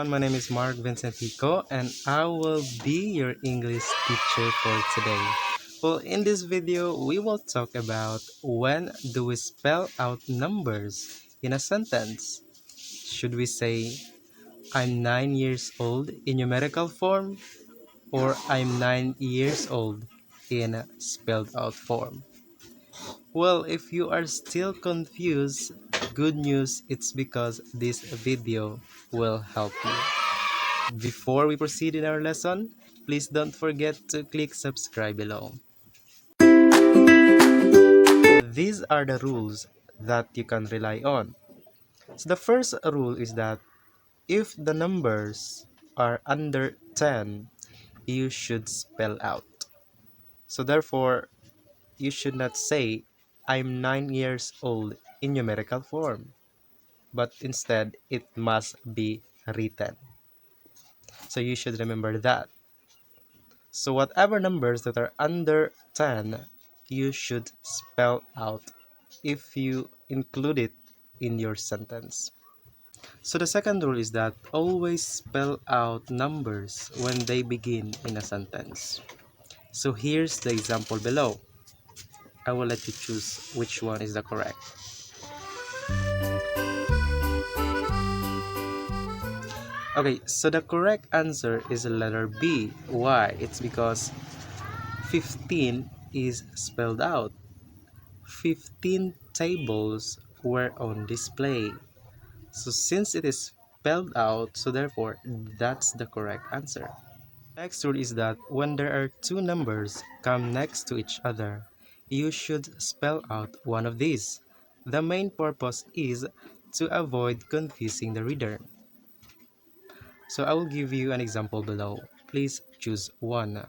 everyone, my name is Mark Vincentico and I will be your English teacher for today. Well, in this video, we will talk about when do we spell out numbers in a sentence. Should we say, I'm 9 years old in numerical form, or I'm 9 years old in a spelled out form? Well, if you are still confused, good news, it's because this video will help you. Before we proceed in our lesson, please don't forget to click subscribe below. These are the rules that you can rely on. So the first rule is that if the numbers are under 10, you should spell out. So therefore, you should not say, I'm 9 years old in numerical form, but instead it must be written. So you should remember that. So whatever numbers that are under 10, you should spell out if you include it in your sentence. So the second rule is that always spell out numbers when they begin in a sentence. So here's the example below. I will let you choose which one is the correct. Okay, so the correct answer is letter B. Why? It's because 15 is spelled out. 15 tables were on display. So since it is spelled out, so therefore that's the correct answer. Next rule is that when there are two numbers come next to each other, you should spell out one of these. The main purpose is to avoid confusing the reader. So I will give you an example below. Please choose one.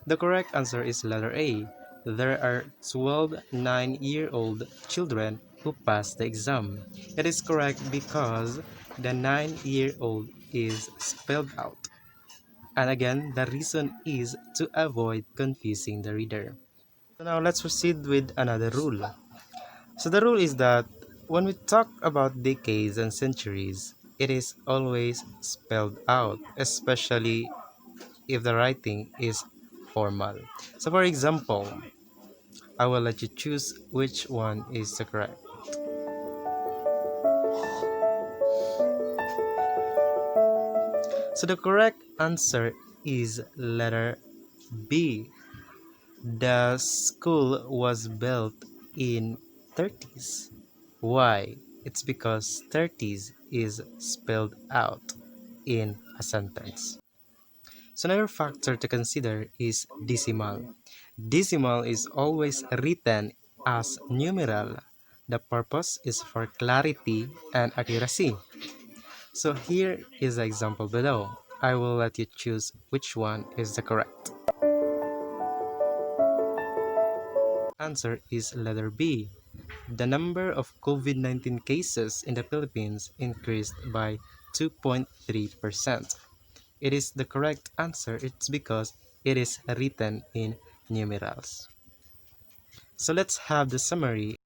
The correct answer is letter A. There are 12 9-year-old children who passed the exam. It is correct because the 9-year-old is spelled out. And again, the reason is to avoid confusing the reader. So now let's proceed with another rule. So the rule is that when we talk about decades and centuries, it is always spelled out, especially if the writing is formal. So for example, I will let you choose which one is the correct. So the correct answer is letter B. The school was built in 30s. Why? It's because 30s is spelled out in a sentence. So another factor to consider is decimal. Decimal is always written as numeral. The purpose is for clarity and accuracy. So here is the example below. I will let you choose which one is the correct. Answer is letter B. The number of COVID-19 cases in the Philippines increased by 2.3%. It is the correct answer. It's because it is written in numerals. So let's have the summary